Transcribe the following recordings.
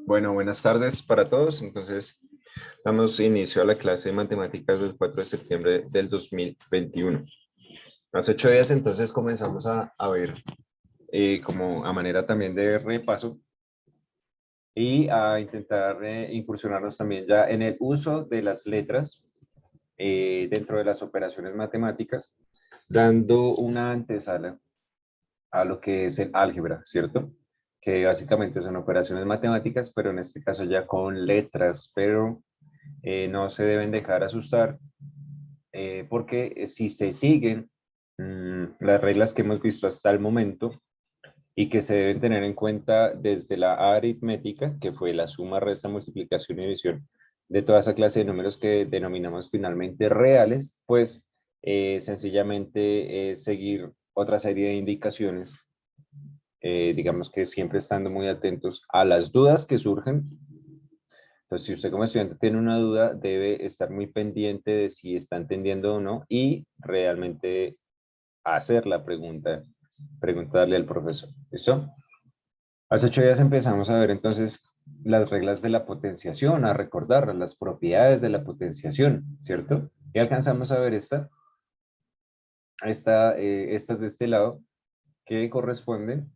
Bueno, buenas tardes para todos. Entonces, damos inicio a la clase de matemáticas del 4 de septiembre del 2021. Hace 8 días entonces comenzamos a ver como a manera también de repaso y a intentar incursionarnos también ya en el uso de las letras dentro de las operaciones matemáticas, dando una antesala a lo que es el álgebra, ¿cierto? Que básicamente son operaciones matemáticas, pero en este caso ya con letras, pero no se deben dejar asustar, porque si se siguen las reglas que hemos visto hasta el momento y que se deben tener en cuenta desde la aritmética, que fue la suma, resta, multiplicación y división de toda esa clase de números que denominamos finalmente reales, pues sencillamente seguir otra serie de indicaciones, digamos que siempre estando muy atentos a las dudas que surgen. Entonces, si usted como estudiante tiene una duda, debe estar muy pendiente de si está entendiendo o no y realmente hacer la pregunta, preguntarle al profesor. ¿Listo? Hace 8 días empezamos a ver entonces las reglas de la potenciación, a recordar las propiedades de la potenciación, ¿cierto? Y alcanzamos a ver estas de este lado que corresponden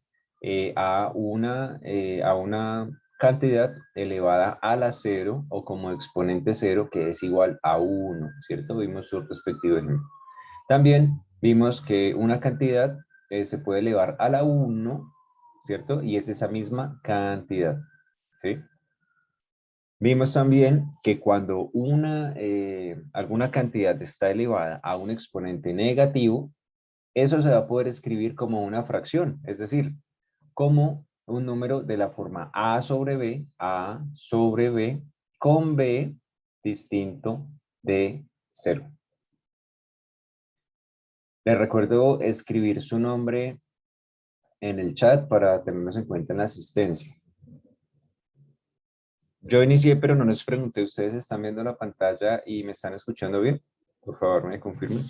a una cantidad elevada a la cero o como exponente cero, que es igual a 1, ¿cierto? Vimos su respectivo ejemplo. También vimos que una cantidad se puede elevar a la 1, ¿cierto? Y es esa misma cantidad, ¿sí? Vimos también que cuando alguna cantidad está elevada a un exponente negativo, eso se va a poder escribir como una fracción, es decir, como un número de la forma A sobre B, con B distinto de 0. Les recuerdo escribir su nombre en el chat para tenernos en cuenta en la asistencia. Yo inicié, pero no les pregunté, ¿ustedes están viendo la pantalla y me están escuchando bien? Por favor, me confirmen.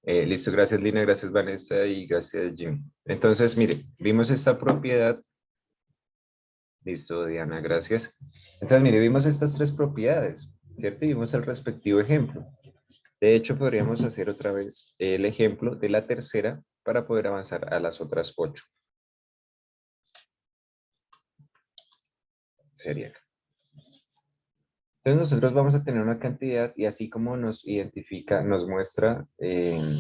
Listo, gracias Lina, gracias Vanessa y gracias Jim. Entonces, mire, vimos esta propiedad. Listo, Diana, gracias. Entonces, mire, vimos estas tres propiedades, ¿cierto? Y vimos el respectivo ejemplo. De hecho, podríamos hacer otra vez el ejemplo de la tercera para poder avanzar a las otras 8. Sería acá. Entonces nosotros vamos a tener una cantidad y así como nos identifica, nos muestra el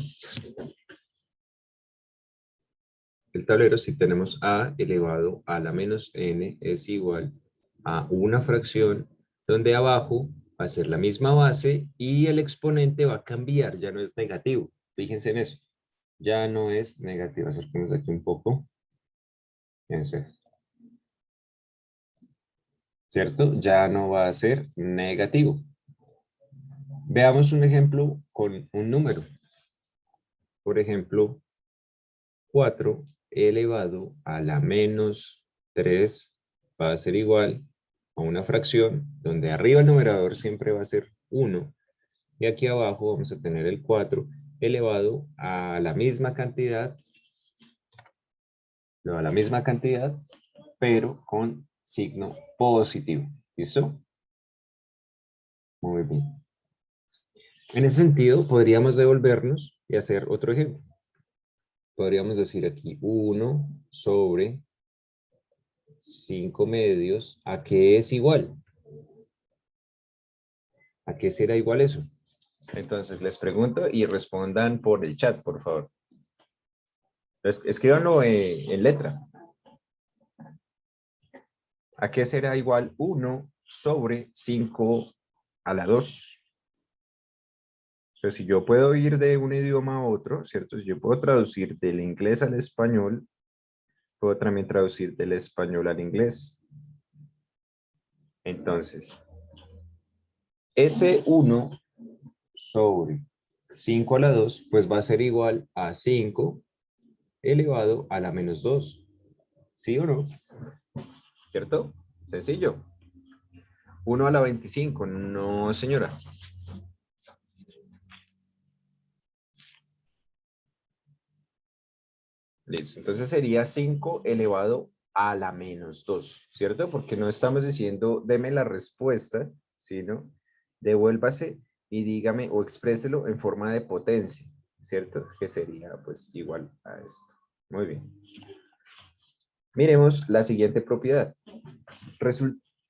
tablero, si tenemos a elevado a la menos n es igual a una fracción donde abajo va a ser la misma base y el exponente va a cambiar, ya no es negativo. Fíjense en eso. Ya no es negativo. Acerquemos aquí un poco. Fíjense. ¿Cierto? Ya no va a ser negativo. Veamos un ejemplo con un número. Por ejemplo, 4 elevado a la menos 3 va a ser igual a una fracción donde arriba el numerador siempre va a ser 1 y aquí abajo vamos a tener el 4 elevado a la misma cantidad, pero con signo positivo. ¿Listo? Muy bien. En ese sentido, podríamos devolvernos y hacer otro ejemplo. Podríamos decir aquí 1 sobre 5 medios, ¿a qué es igual? ¿A qué será igual eso? Entonces les pregunto y respondan por el chat, por favor. Escríbanlo en letra. ¿A qué será igual 1 sobre 5 a la 2? Entonces, si yo puedo ir de un idioma a otro, ¿cierto? Si yo puedo traducir del inglés al español, puedo también traducir del español al inglés. Entonces, ese 1 sobre 5 a la 2, pues va a ser igual a 5 elevado a la menos 2. ¿Sí o no? ¿Cierto? Sencillo. 1 a la 25. No, señora. Listo. Entonces sería 5 elevado a la menos 2, ¿cierto? Porque no estamos diciendo deme la respuesta, sino devuélvase y dígame o expréselo en forma de potencia, ¿cierto? Que sería pues igual a esto. Muy bien. Miremos la siguiente propiedad.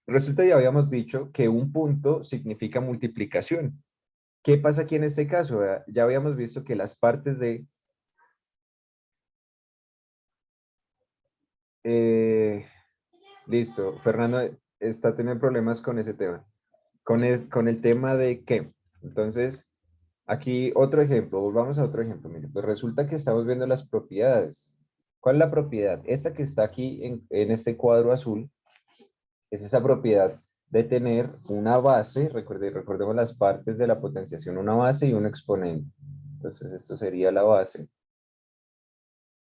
Resulta ya habíamos dicho que un punto significa multiplicación. ¿Qué pasa aquí en este caso? Ya habíamos visto que las partes de... listo, Fernando está teniendo problemas con ese tema. Con el tema de qué. Entonces, aquí otro ejemplo, volvamos a otro ejemplo. Mire, pues resulta que estamos viendo las propiedades. ¿Cuál es la propiedad? Esta que está aquí en este cuadro azul es esa propiedad de tener una base, recordemos las partes de la potenciación, una base y un exponente. Entonces esto sería la base.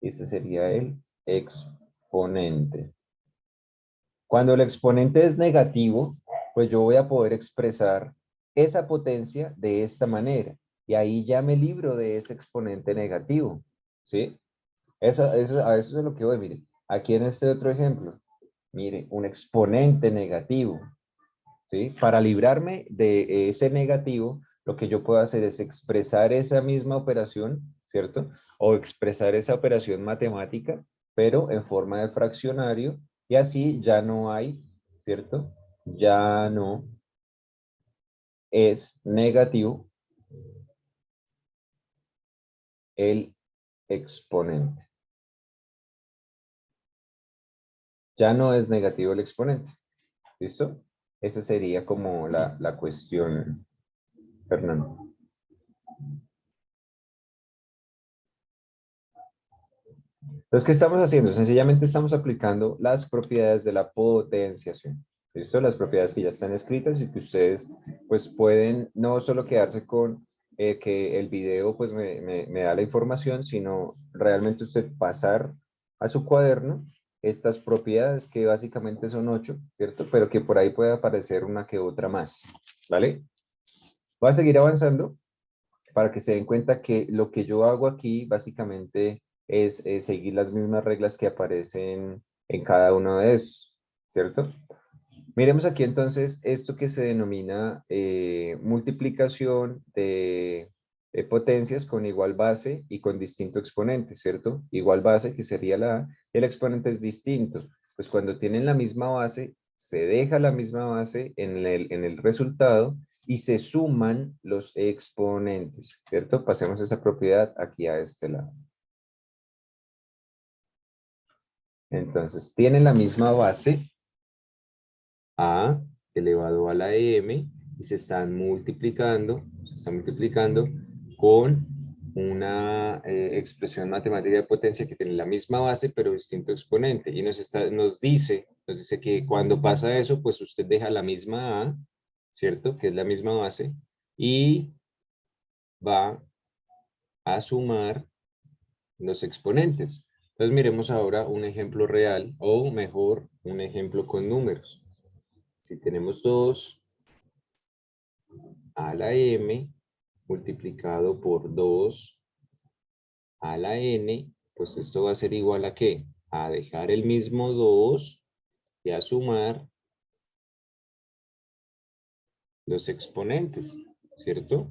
Y este sería el exponente. Cuando el exponente es negativo, pues yo voy a poder expresar esa potencia de esta manera. Y ahí ya me libro de ese exponente negativo. ¿Sí? A eso es lo que voy, mire. Aquí en este otro ejemplo, mire, un exponente negativo. ¿Sí? Para librarme de ese negativo, lo que yo puedo hacer es expresar esa misma operación, ¿cierto? O expresar esa operación matemática, pero en forma de fraccionario, y así ya no hay, ¿cierto? Ya no es negativo el exponente. Ya no es negativo el exponente. ¿Listo? Esa sería como la cuestión, Fernando. Entonces, ¿qué estamos haciendo? Sencillamente estamos aplicando las propiedades de la potenciación. ¿Listo? Las propiedades que ya están escritas y que ustedes pues pueden no solo quedarse con que el video pues me da la información, sino realmente usted pasar a su cuaderno estas propiedades que básicamente son 8, ¿cierto? Pero que por ahí puede aparecer una que otra más, ¿vale? Voy a seguir avanzando para que se den cuenta que lo que yo hago aquí básicamente es seguir las mismas reglas que aparecen en cada uno de estos, ¿cierto? Miremos aquí entonces esto que se denomina multiplicación de potencias con igual base y con distinto exponente, ¿cierto? Igual base que sería la A, el exponente es distinto. Pues cuando tienen la misma base, se deja la misma base en el resultado y se suman los exponentes, ¿cierto? Pasemos esa propiedad aquí a este lado. Entonces, tienen la misma base, A elevado a la M, y se están multiplicando con una expresión matemática de potencia que tiene la misma base, pero distinto exponente. Y nos dice que cuando pasa eso, pues usted deja la misma A, ¿cierto? Que es la misma base, y va a sumar los exponentes. Entonces miremos ahora un ejemplo real, o mejor, un ejemplo con números. Si tenemos 2 a la m multiplicado por 2 a la n, pues esto va a ser igual a ¿qué? A dejar el mismo 2 y a sumar los exponentes, ¿cierto?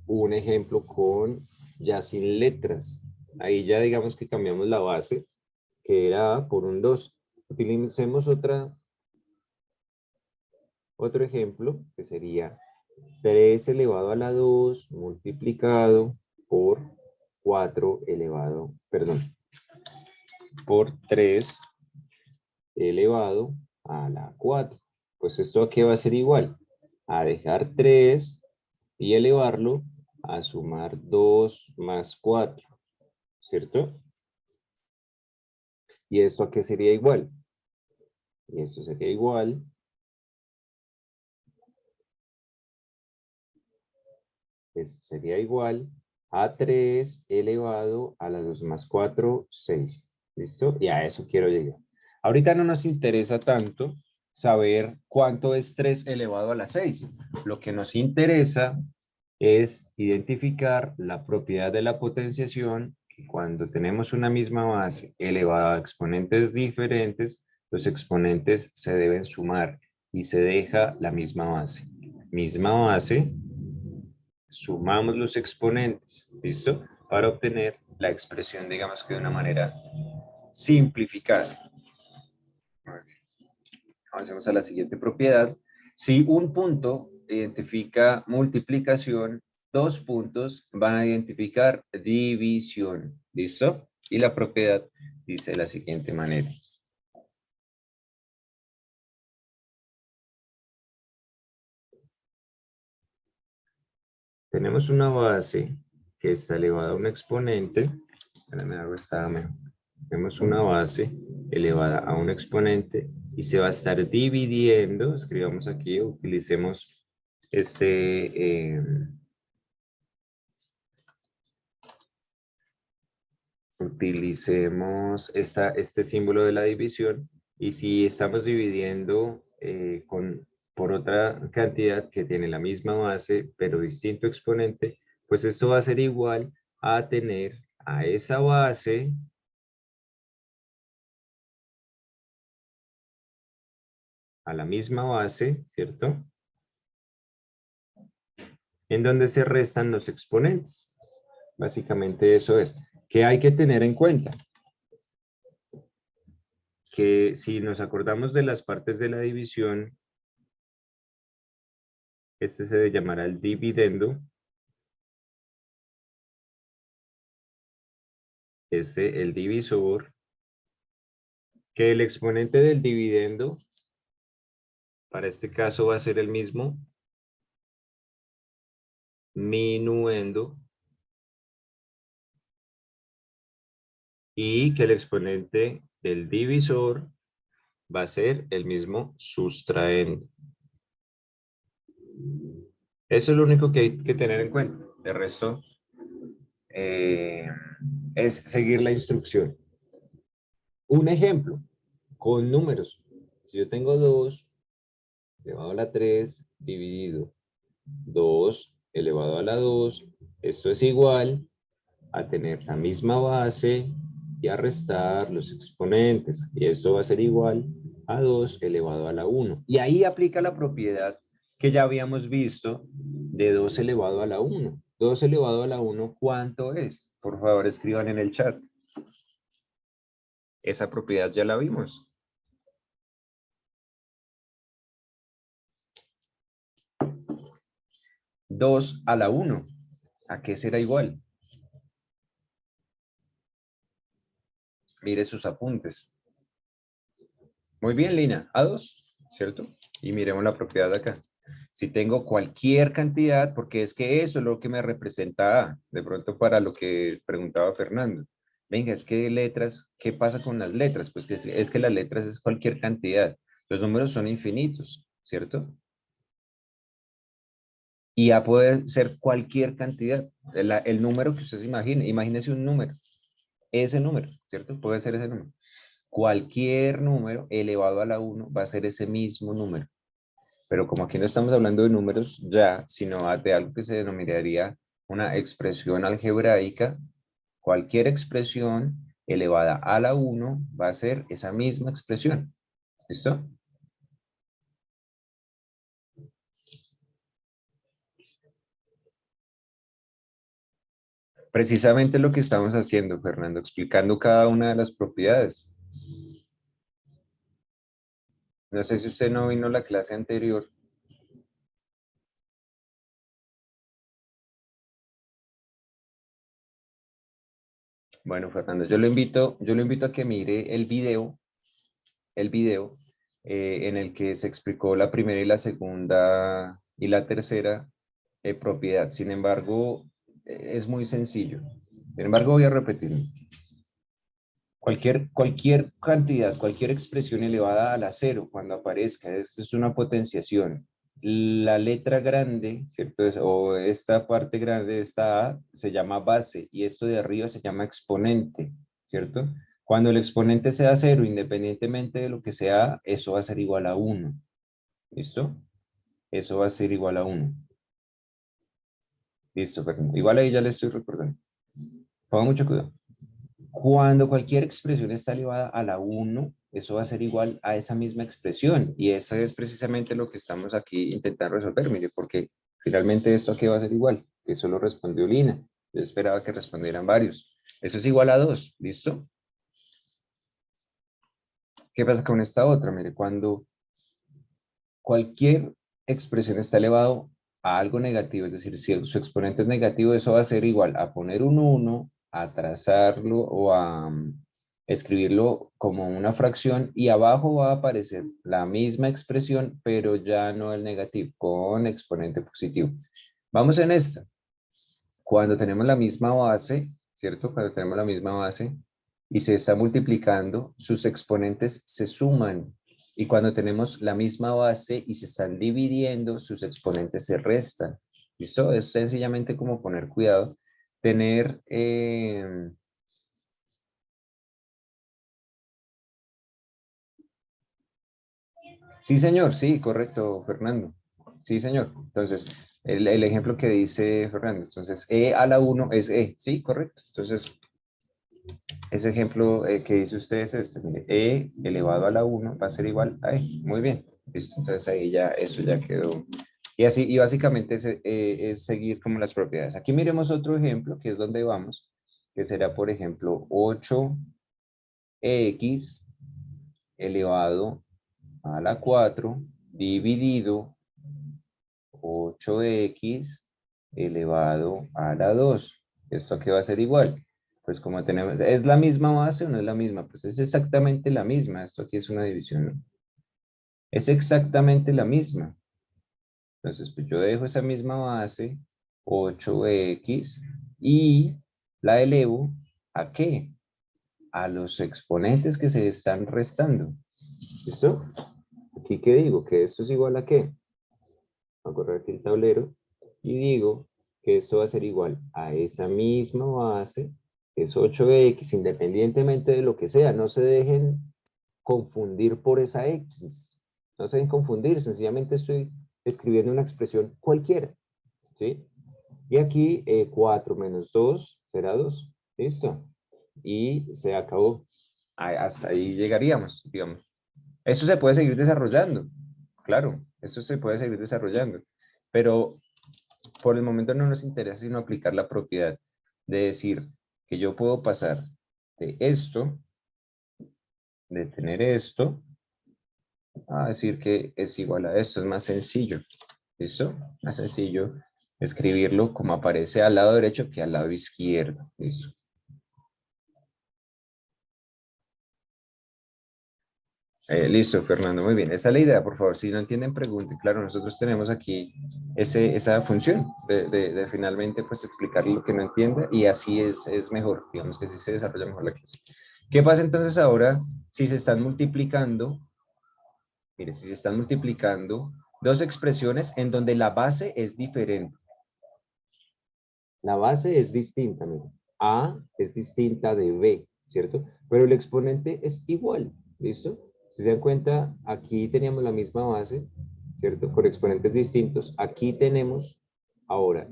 Un ejemplo con ya sin letras. Ahí ya digamos que cambiamos la base, que era A por un 2. Utilicemos otro ejemplo, que sería 3 elevado a la 2 multiplicado por 4 elevado, perdón, por 3 elevado a la 4. Pues esto aquí va a ser igual a dejar 3 y elevarlo a sumar 2 más 4, ¿cierto? ¿Y esto a qué sería igual? Y esto sería igual a 3 elevado a la 2 más 4, 6. ¿Listo? Y a eso quiero llegar. Ahorita no nos interesa tanto saber cuánto es 3 elevado a la 6. Lo que nos interesa es identificar la propiedad de la potenciación Cuando tenemos una misma base elevada a exponentes diferentes, los exponentes se deben sumar y se deja la misma base. Misma base, sumamos los exponentes, ¿listo? Para obtener la expresión, digamos que de una manera simplificada. Avancemos a la siguiente propiedad. Si un punto identifica multiplicación, dos puntos van a identificar división. ¿Listo? Y la propiedad dice de la siguiente manera. Tenemos una base que está elevada a un exponente. Espérame, algo estaba mejor. Tenemos una base elevada a un exponente y se va a estar dividiendo. Escribamos aquí, utilicemos este símbolo de la división, y si estamos dividiendo por otra cantidad que tiene la misma base pero distinto exponente, pues esto va a ser igual a tener a esa base a la misma base, ¿cierto? En donde se restan los exponentes. Básicamente eso es. ¿Qué hay que tener en cuenta? Que si nos acordamos de las partes de la división, este se llamará el dividendo. El divisor, que el exponente del dividendo, para este caso va a ser el mismo, minuendo, y que el exponente del divisor va a ser el mismo sustraendo. Eso es lo único que hay que tener en cuenta. De resto, es seguir la instrucción. Un ejemplo, con números. Si yo tengo 2 elevado a la 3 dividido 2 elevado a la 2, esto es igual a tener la misma base y a restar los exponentes. Y esto va a ser igual a 2 elevado a la 1. Y ahí aplica la propiedad que ya habíamos visto de 2 elevado a la 1. 2 elevado a la 1, ¿cuánto es? Por favor, escriban en el chat. Esa propiedad ya la vimos. 2 a la 1. ¿A qué será igual? Mire sus apuntes. Muy bien, Lina. A 2, ¿cierto? Y miremos la propiedad de acá. Si tengo cualquier cantidad, porque es que eso es lo que me representa A, de pronto para lo que preguntaba Fernando. Venga, es que letras, ¿qué pasa con las letras? Pues que es que las letras es cualquier cantidad. Los números son infinitos, ¿cierto? Y A puede ser cualquier cantidad. El número que usted se imagine. Imagínese un número. Ese número, ¿cierto? Puede ser ese número. Cualquier número elevado a la 1 va a ser ese mismo número. Pero como aquí no estamos hablando de números ya, sino de algo que se denominaría una expresión algebraica, cualquier expresión elevada a la 1 va a ser esa misma expresión. ¿Listo? Precisamente lo que estamos haciendo, Fernando, explicando cada una de las propiedades. No sé si usted no vino a la clase anterior. Bueno, Fernando, yo lo invito a que mire el video en el que se explicó la primera y la segunda y la tercera propiedad. Sin embargo, es muy sencillo. Sin embargo, voy a repetirlo. Cualquier cantidad, cualquier expresión elevada a la cero cuando aparezca, esto es una potenciación. La letra grande, ¿cierto? O esta parte grande de esta A se llama base y esto de arriba se llama exponente, ¿cierto? Cuando el exponente sea cero, independientemente de lo que sea, eso va a ser igual a 1. ¿Listo? Eso va a ser igual a 1. Listo, Fernando. Igual ahí ya le estoy recordando. Ponga mucho cuidado. Cuando cualquier expresión está elevada a la 1, eso va a ser igual a esa misma expresión. Y eso es precisamente lo que estamos aquí intentando resolver, mire, porque finalmente esto aquí va a ser igual. Eso lo respondió Lina. Yo esperaba que respondieran varios. Eso es igual a 2, ¿listo? ¿Qué pasa con esta otra? Mire, cuando cualquier expresión está elevado a algo negativo, es decir, si su exponente es negativo, eso va a ser igual a poner un 1, a trazarlo o a escribirlo como una fracción y abajo va a aparecer la misma expresión, pero ya no el negativo, con exponente positivo. Vamos en esta. Cuando tenemos la misma base, ¿cierto? Cuando tenemos la misma base y se está multiplicando, sus exponentes se suman. Y cuando tenemos la misma base y se están dividiendo, sus exponentes se restan. ¿Listo? Es sencillamente como poner cuidado. Tener... Sí, señor, sí, correcto, Fernando. Sí, señor. Entonces, el ejemplo que dice Fernando. Entonces, E a la 1 es E. Sí, correcto. Entonces, ese ejemplo que dice usted es este, mire, e elevado a la 1 va a ser igual a e. Muy bien, listo. Entonces ahí ya, eso ya quedó. Y así, y básicamente es seguir como las propiedades. Aquí miremos otro ejemplo, que es donde vamos, que será, por ejemplo, 8x elevado a la 4 dividido 8x elevado a la 2. ¿Esto aquí va a ser igual? Pues como tenemos, ¿es la misma base o no es la misma? Pues es exactamente la misma. Esto aquí es una división, ¿no? Es exactamente la misma. Entonces, pues yo dejo esa misma base, 8x, y la elevo ¿a qué? A los exponentes que se están restando. ¿Listo? Aquí, ¿qué digo? Que esto es igual ¿a qué? Voy a correr aquí el tablero y digo que esto va a ser igual a esa misma base, que es 8x, independientemente de lo que sea. No se dejen confundir por esa x. No se dejen confundir, sencillamente estoy escribiendo una expresión cualquiera. ¿Sí? Y aquí 4 menos 2 será 2. ¿Listo? Y se acabó. Hasta ahí llegaríamos, digamos. Esto se puede seguir desarrollando, claro, esto se puede seguir desarrollando, pero por el momento no nos interesa sino aplicar la propiedad de decir que yo puedo pasar de esto, de tener esto, a decir que es igual a esto. Es más sencillo, ¿listo? Más sencillo escribirlo como aparece al lado derecho que al lado izquierdo, ¿listo? Listo, Fernando, muy bien. Esa es la idea, por favor. Si no entienden, pregunten. Claro, nosotros tenemos aquí esa función de finalmente pues explicar lo que no entienda y así es mejor, digamos que así se desarrolla mejor la clase. ¿Qué pasa entonces ahora si se están multiplicando? Mire, si se están multiplicando dos expresiones en donde la base es diferente. La base es distinta, mire. A es distinta de B, ¿cierto? Pero el exponente es igual, ¿listo? Si se dan cuenta, aquí teníamos la misma base, ¿cierto? Con exponentes distintos. Aquí tenemos ahora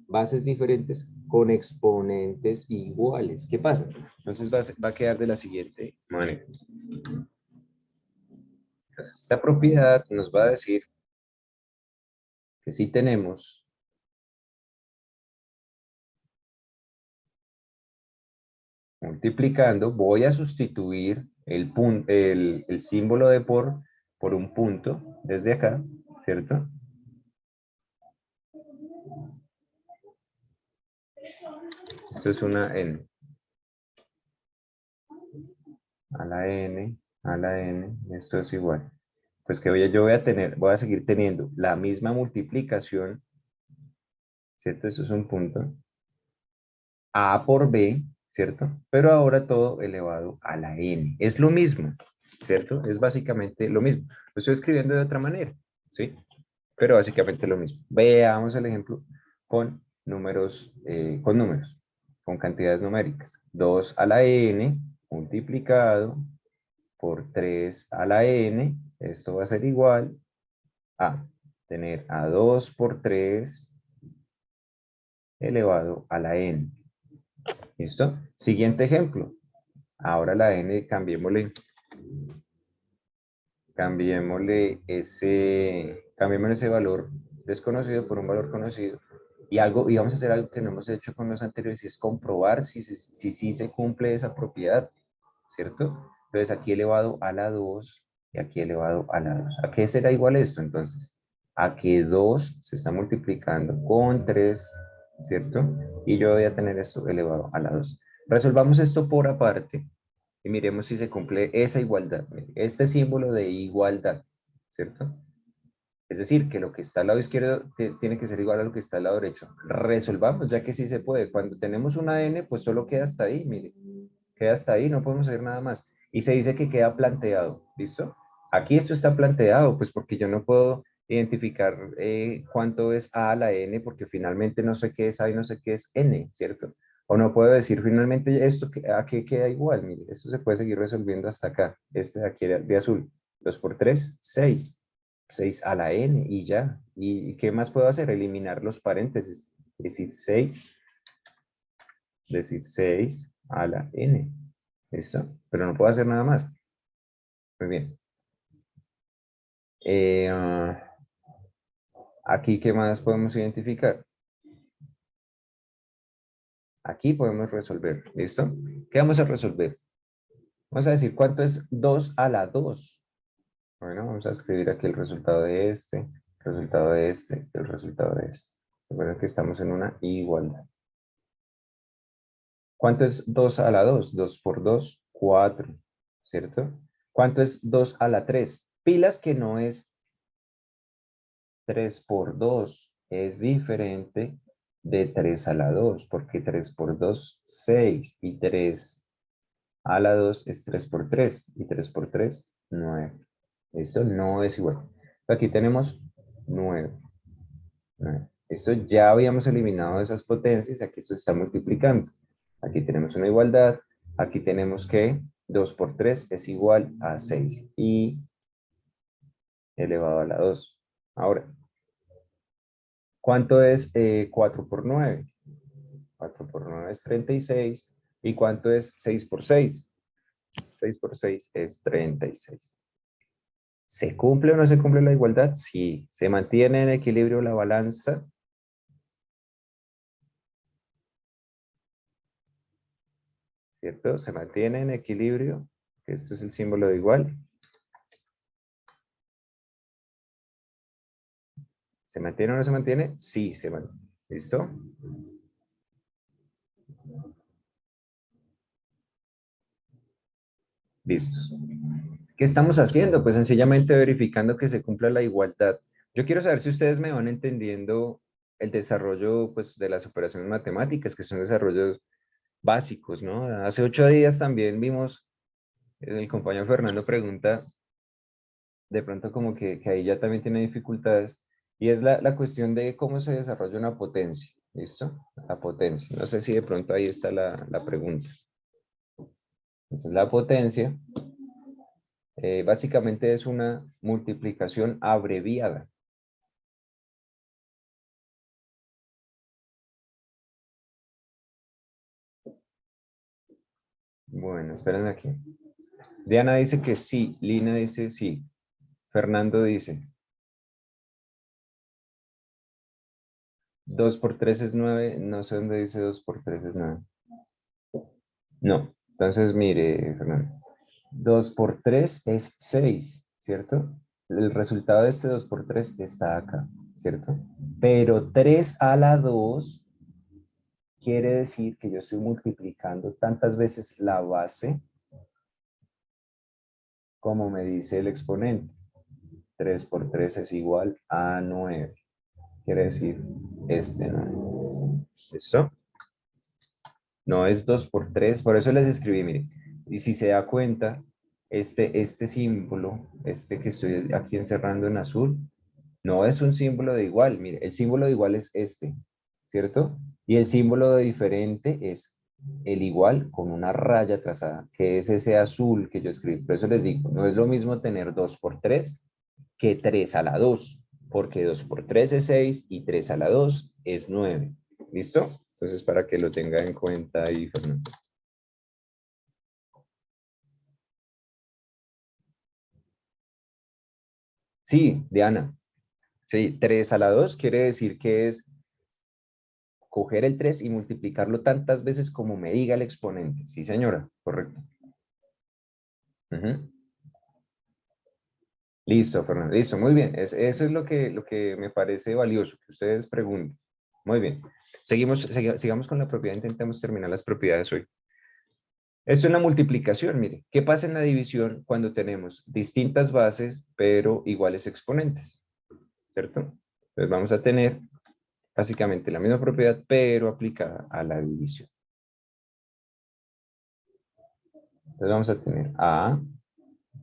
bases diferentes con exponentes iguales. ¿Qué pasa? Entonces va a quedar de la siguiente manera. Entonces, esta propiedad nos va a decir que si tenemos multiplicando, voy a sustituir el símbolo de por un punto desde acá, ¿cierto? Esto es una n. A la n, a la n, esto es igual. Pues que yo voy a seguir teniendo la misma multiplicación, ¿cierto? Esto es un punto. A por b, ¿cierto? Pero ahora todo elevado a la n. Es lo mismo, ¿cierto? Es básicamente lo mismo. Lo estoy escribiendo de otra manera, ¿sí? Pero básicamente lo mismo. Veamos el ejemplo con números, con cantidades numéricas. 2 a la n multiplicado por 3 a la n, esto va a ser igual a tener a 2 por 3 elevado a la n. ¿Listo? Siguiente ejemplo. Ahora la n, cambiémosle ese valor desconocido por un valor conocido. Y vamos a hacer algo que no hemos hecho con los anteriores, y es comprobar si se cumple esa propiedad, ¿cierto? Entonces aquí elevado a la 2 y aquí elevado a la 2. ¿A qué será igual esto entonces? A que 2 se está multiplicando con 3, ¿cierto? Y yo voy a tener esto elevado a la 2. Resolvamos esto por aparte y miremos si se cumple esa igualdad. Este símbolo de igualdad, ¿cierto? Es decir, que lo que está al lado izquierdo tiene que ser igual a lo que está al lado derecho. Resolvamos, ya que sí se puede. Cuando tenemos una n, pues solo queda hasta ahí, mire. Queda hasta ahí, no podemos hacer nada más. Y se dice que queda planteado, ¿listo? Aquí esto está planteado, pues porque yo no puedo identificar cuánto es a a la n, porque finalmente no sé qué es a y no sé qué es n, ¿cierto? O no puedo decir finalmente esto a qué queda igual, mire, esto se puede seguir resolviendo hasta acá, este de aquí de azul, 2 por 3, 6, 6 a la n y ya. ¿Y qué más puedo hacer? Eliminar los paréntesis, decir 6 a la n. ¿Listo? Pero no puedo hacer nada más. Muy bien. Aquí, ¿qué más podemos identificar? Aquí podemos resolver. ¿Listo? ¿Qué vamos a resolver? Vamos a decir cuánto es 2 a la 2. Bueno, vamos a escribir aquí el resultado de este, el resultado de este, el resultado de este. Recuerden que estamos en una igualdad. ¿Cuánto es 2 a la 2? 2 por 2, 4, ¿cierto? ¿Cuánto es 2 a la 3? Pilas que no es 3 por 2 es diferente de 3 a la 2, porque 3 por 2, 6, y 3 a la 2 es 3 por 3, y 3 por 3, 9. Esto no es igual. Aquí tenemos 9. 9. Esto ya habíamos eliminado esas potencias, aquí esto se está multiplicando. Aquí tenemos una igualdad, aquí tenemos que 2 por 3 es igual a 6, y elevado a la 2. Ahora, ¿cuánto es 4 por 9? 4 por 9 es 36. ¿Y cuánto es 6 por 6? 6 por 6 es 36. ¿Se cumple o no se cumple la igualdad? Sí. ¿Se mantiene en equilibrio la balanza? ¿Cierto? ¿Se mantiene en equilibrio? Esto es el símbolo de igual. ¿Se mantiene o no se mantiene? Sí, se mantiene. ¿Listo? Listos. ¿Qué estamos haciendo? Pues sencillamente verificando que se cumpla la igualdad. Yo quiero saber si ustedes me van entendiendo el desarrollo, pues, de las operaciones matemáticas, que son desarrollos básicos, ¿no? Hace 8 días también vimos, el compañero Fernando pregunta, de pronto como que ahí ya también tiene dificultades, y es la cuestión de cómo se desarrolla una potencia, ¿listo? La potencia. No sé si de pronto ahí está la pregunta. Entonces, la potencia básicamente es una multiplicación abreviada. Bueno, esperen aquí. Diana dice que sí, Lina dice sí, Fernando dice 2 por 3 es 9, no sé dónde dice 2 por 3 es 9. No, entonces mire, Fernando, 2 por 3 es 6, ¿cierto? El resultado de este 2 por 3 está acá, ¿cierto? Pero 3 a la 2 quiere decir que yo estoy multiplicando tantas veces la base como me dice el exponente. 3 por 3 es igual a 9. Quiere decir este 9. ¿Listo? No es 2 por 3, por eso les escribí, mire. Y si se da cuenta, este símbolo, este que estoy aquí encerrando en azul, no es un símbolo de igual. Mire, el símbolo de igual es este, ¿cierto? Y el símbolo de diferente es el igual con una raya trazada, que es ese azul que yo escribí. Por eso les digo, no es lo mismo tener 2 por 3 que 3 a la 2, porque 2 por 3 es 6 y 3 a la 2 es 9. ¿Listo? Entonces, para que lo tenga en cuenta ahí, Fernando. Sí, Diana. Sí, 3 a la 2 quiere decir que es coger el 3 y multiplicarlo tantas veces como me diga el exponente. Sí, señora, correcto. Ujú. Listo, Fernando, listo, muy bien. Eso es lo que me parece valioso, que ustedes pregunten. Muy bien. Sigamos con la propiedad, intentemos terminar las propiedades hoy. Esto es la multiplicación, mire. ¿Qué pasa en la división cuando tenemos distintas bases, pero iguales exponentes? ¿Cierto? Entonces vamos a tener básicamente la misma propiedad, pero aplicada a la división. Entonces vamos a tener a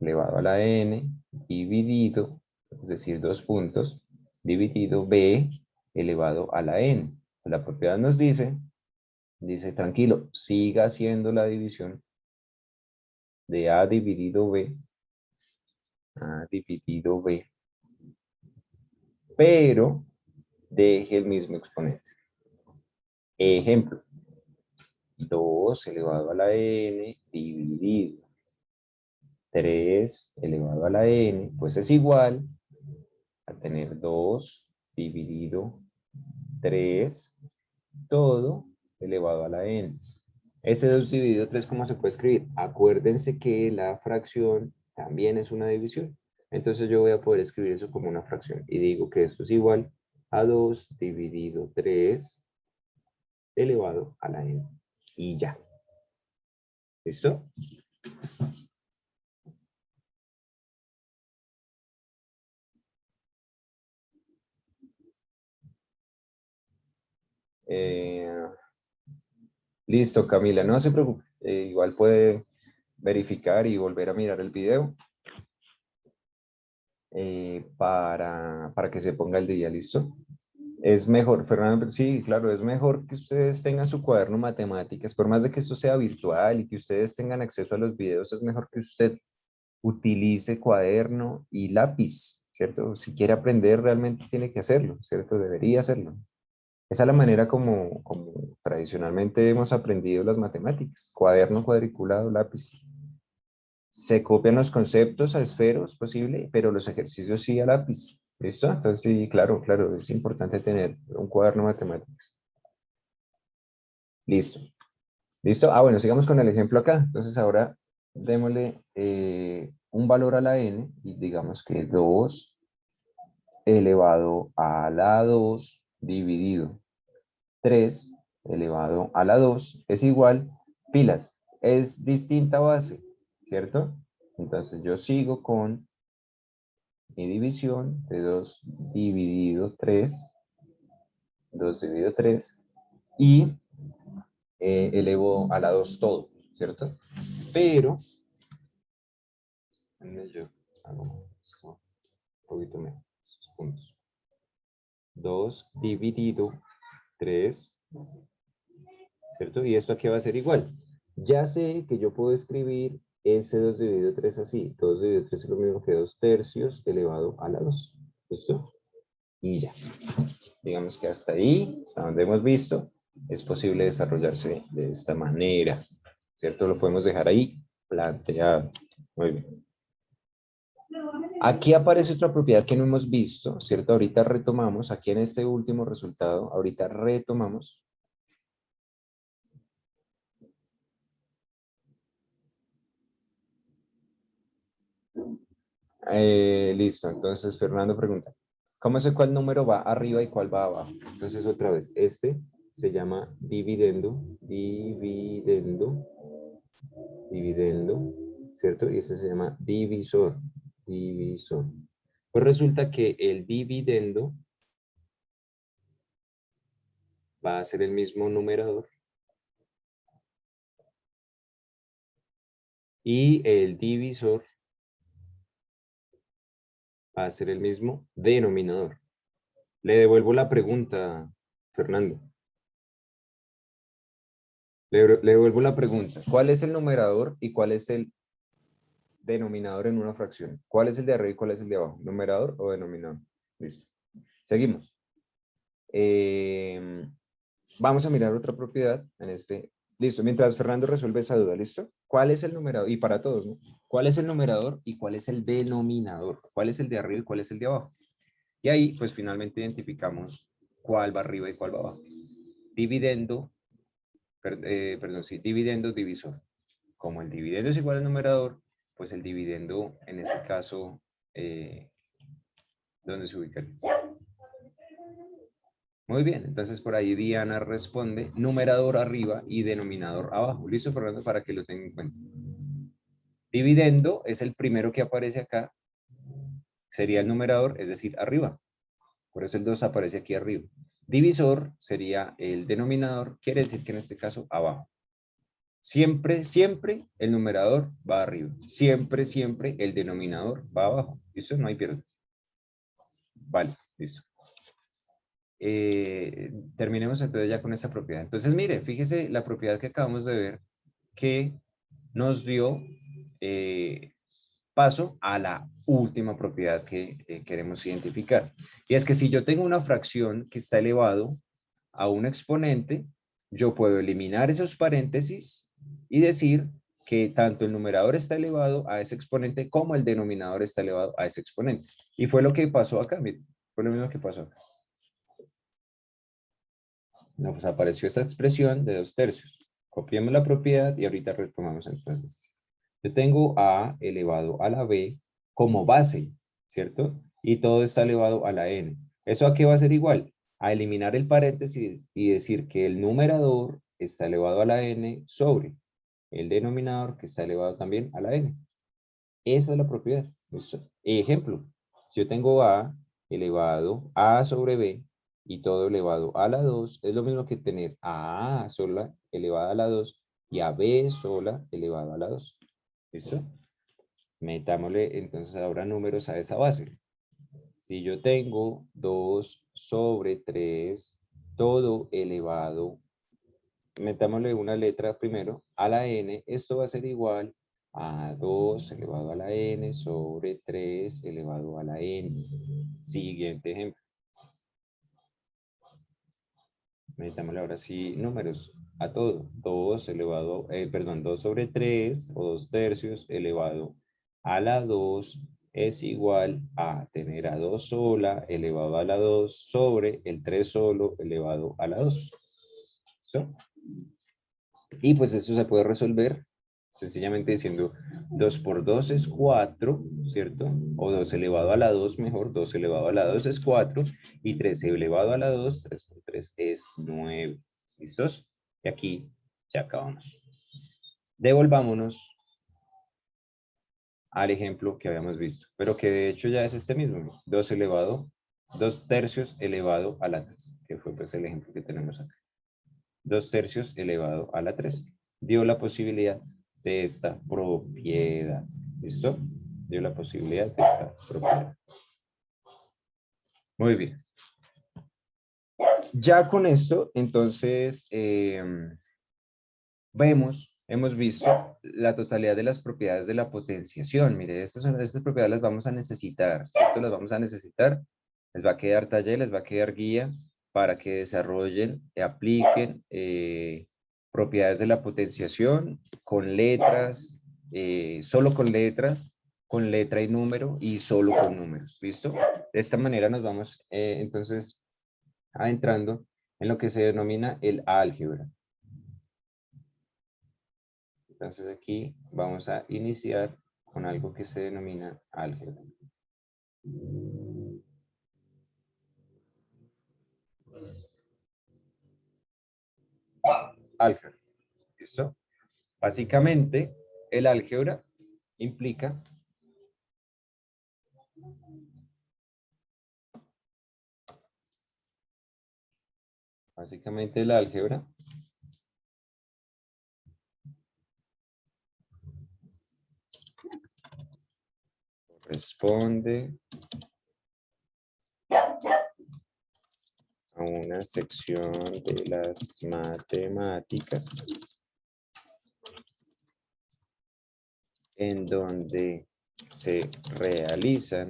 elevado a la n dividido, es decir, 2 puntos, dividido b elevado a la n. La propiedad nos dice, tranquilo, siga haciendo la división de a dividido b, pero deje el mismo exponente. Ejemplo, 2 elevado a la n dividido 3 elevado a la n, pues es igual a tener 2 dividido 3 todo elevado a la n. Ese 2 dividido 3, ¿cómo se puede escribir? Acuérdense que la fracción también es una división. Entonces yo voy a poder escribir eso como una fracción. Y digo que esto es igual a 2 dividido 3 elevado a la n. Y ya. ¿Listo? Eh, listo, Camila. No se preocupe. Igual puede verificar y volver a mirar el video para que se ponga el día. ¿Listo? Es mejor, Fernando, sí, claro, es mejor que ustedes tengan su cuaderno matemáticas, por más de que esto sea virtual y que ustedes tengan acceso a los videos, es mejor que usted utilice cuaderno y lápiz, ¿cierto? Si quiere aprender, realmente tiene que hacerlo, ¿cierto? Debería hacerlo. Esa es la manera como tradicionalmente hemos aprendido las matemáticas, cuaderno cuadriculado, lápiz. Se copian los conceptos a esferos, posible, pero los ejercicios sí a lápiz. ¿Listo? Entonces sí, claro, claro, es importante tener un cuaderno de matemáticas. Listo. ¿Listo? Ah, bueno, sigamos con el ejemplo acá. Entonces ahora démosle un valor a la n y digamos que 2 elevado a la 2 dividido 3 elevado a la 2 es igual, pilas, es distinta base, ¿cierto? Entonces yo sigo con mi división de 2 dividido 3, 2 dividido 3, y elevo a la 2 todo, ¿cierto? Pero, yo hago un poquito menos, puntos. 2 dividido 3, ¿cierto? Y esto aquí va a ser igual. Ya sé que yo puedo escribir ese 2 dividido 3 así. 2 dividido 3 es lo mismo que 2 tercios elevado a la 2. ¿Listo? Y ya. Digamos que hasta ahí, hasta donde hemos visto, es posible desarrollarse de esta manera, ¿cierto? Lo podemos dejar ahí planteado. Muy bien. Aquí aparece otra propiedad que no hemos visto, ¿cierto? Ahorita retomamos, aquí en este último resultado, ahorita retomamos. Listo, entonces Fernando pregunta, ¿cómo sé cuál número va arriba y cuál va abajo? Entonces otra vez, este se llama dividendo, dividendo, ¿cierto? Y este se llama divisor. Pues resulta que el dividendo va a ser el mismo numerador y el divisor va a ser el mismo denominador. Le devuelvo la pregunta, Fernando. Le devuelvo la pregunta. ¿Cuál es el numerador y cuál es el denominador en una fracción? ¿Cuál es el de arriba y cuál es el de abajo? ¿Numerador o denominador? Listo. Seguimos. Vamos a mirar otra propiedad en este. Listo, mientras Fernando resuelve esa duda, ¿listo? ¿Cuál es el numerador? Y para todos, ¿no? ¿Cuál es el numerador y cuál es el denominador? ¿Cuál es el de arriba y cuál es el de abajo? Y ahí, pues finalmente identificamos cuál va arriba y cuál va abajo. Dividendo, perdón, sí, dividendo, divisor. Como el dividendo es igual al numerador, pues el dividendo, en ese caso, ¿dónde se ubica? Muy bien, entonces por ahí Diana responde numerador arriba y denominador abajo. ¿Listo, Fernando? Para que lo tengan en cuenta. Dividendo es el primero que aparece acá, sería el numerador, es decir, arriba. Por eso el 2 aparece aquí arriba. Divisor sería el denominador, quiere decir que en este caso abajo. Siempre, siempre el numerador va arriba. Siempre, siempre el denominador va abajo. ¿Listo? No hay pierde. Vale, listo. Terminemos entonces ya con esta propiedad. Entonces, mire, fíjese la propiedad que acabamos de ver que nos dio paso a la última propiedad que queremos identificar. Y es que si yo tengo una fracción que está elevado a un exponente, yo puedo eliminar esos paréntesis y decir que tanto el numerador está elevado a ese exponente como el denominador está elevado a ese exponente. Y fue lo que pasó acá, miren, fue lo mismo que pasó acá. No, pues apareció esta expresión de 2/3. Copiemos la propiedad y ahorita retomamos entonces. Yo tengo a elevado a la b como base, ¿cierto? Y todo está elevado a la n. ¿Eso a qué va a ser igual? A eliminar el paréntesis y decir que el numerador está elevado a la n sobre el denominador que está elevado también a la n. Esa es la propiedad. ¿Listo? Ejemplo, si yo tengo a elevado a sobre b y todo elevado a la 2, es lo mismo que tener a sola elevada a la 2 y a b sola elevada a la 2. ¿Listo? Metámosle entonces ahora números a esa base. Si yo tengo 2 sobre 3, todo elevado, metámosle una letra primero, a la n, esto va a ser igual a 2 elevado a la n sobre 3 elevado a la n. Siguiente ejemplo. Metámosle ahora sí números a todo. 2 elevado, perdón, 2 sobre 3 o 2/3 elevado a la 2 es igual a tener a 2 sola elevado a la 2 sobre el 3 solo elevado a la 2. ¿Listo? Y pues esto se puede resolver sencillamente diciendo 2 por 2 es 4, ¿cierto? O 2 elevado a la 2, mejor, 2 elevado a la 2 es 4 y 3 elevado a la 2, 3 por 3 es 9. ¿Listos? Y aquí ya acabamos. Devolvámonos al ejemplo que habíamos visto, pero que de hecho ya es este mismo, 2/3 elevado a la 3, que fue pues el ejemplo que tenemos acá. 2/3 elevado a la 3. Dio la posibilidad de esta propiedad. ¿Listo? Dio la posibilidad de esta propiedad. Muy bien. Ya con esto, entonces, hemos visto la totalidad de las propiedades de la potenciación. Mire, estas propiedades las vamos a necesitar, ¿cierto? Las vamos a necesitar. Les va a quedar taller, les va a quedar guía para que desarrollen y apliquen propiedades de la potenciación con letras, solo con letra y número y solo con números. ¿Listo? De esta manera nos vamos entonces adentrando en lo que se denomina el álgebra. Entonces aquí vamos a iniciar con algo que se denomina álgebra. Álgebra. ¿Listo? Básicamente, el álgebra implica el álgebra corresponde a una sección de las matemáticas en donde se realizan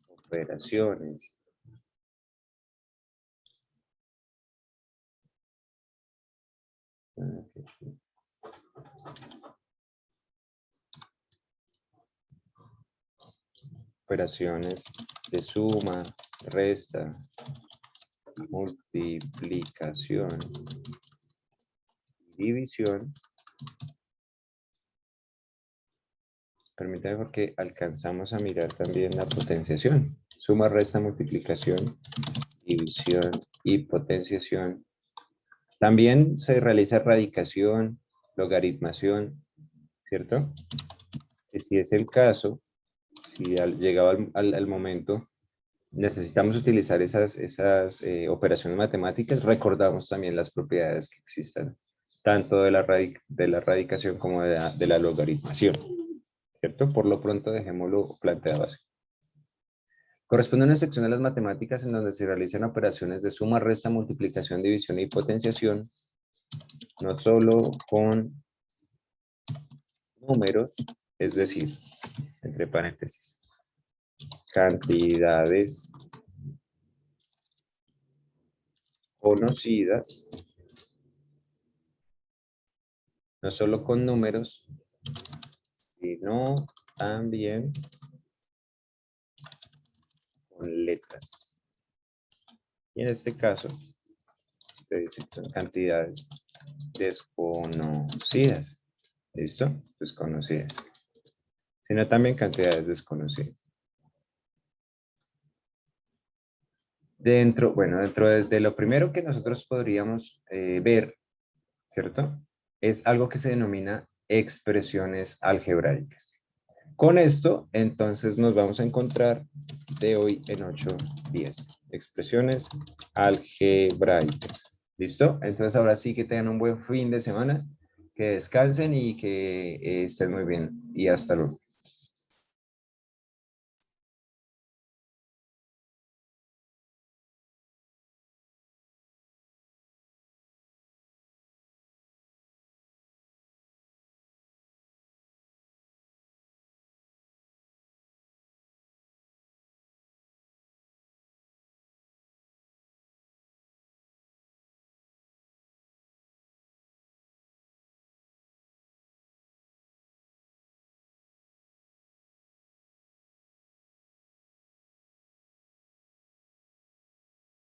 operaciones Operaciones de suma, resta, multiplicación, división. Permítame porque alcanzamos a mirar también la potenciación. Suma, resta, multiplicación, división y potenciación. También se realiza radicación, logaritmación, ¿cierto? Y si es el caso, si llegado al momento necesitamos utilizar esas operaciones matemáticas, recordamos también las propiedades que existan, tanto de la radicación como de la logaritmación, ¿cierto? Por lo pronto dejémoslo planteado así. Corresponde a una sección de las matemáticas en donde se realizan operaciones de suma, resta, multiplicación, división y potenciación, no solo con números, es decir, entre paréntesis, cantidades conocidas, no solo con números, sino también con letras. Y en este caso, se dice que son cantidades desconocidas. ¿Listo? Desconocidas. Sino también cantidades desconocidas. Dentro de lo primero que nosotros podríamos ver, ¿cierto? Es algo que se denomina expresiones algebraicas. Con esto, entonces, nos vamos a encontrar de hoy en 8 días. Expresiones algebraicas. ¿Listo? Entonces, ahora sí que tengan un buen fin de semana, que descansen y que estén muy bien. Y hasta luego.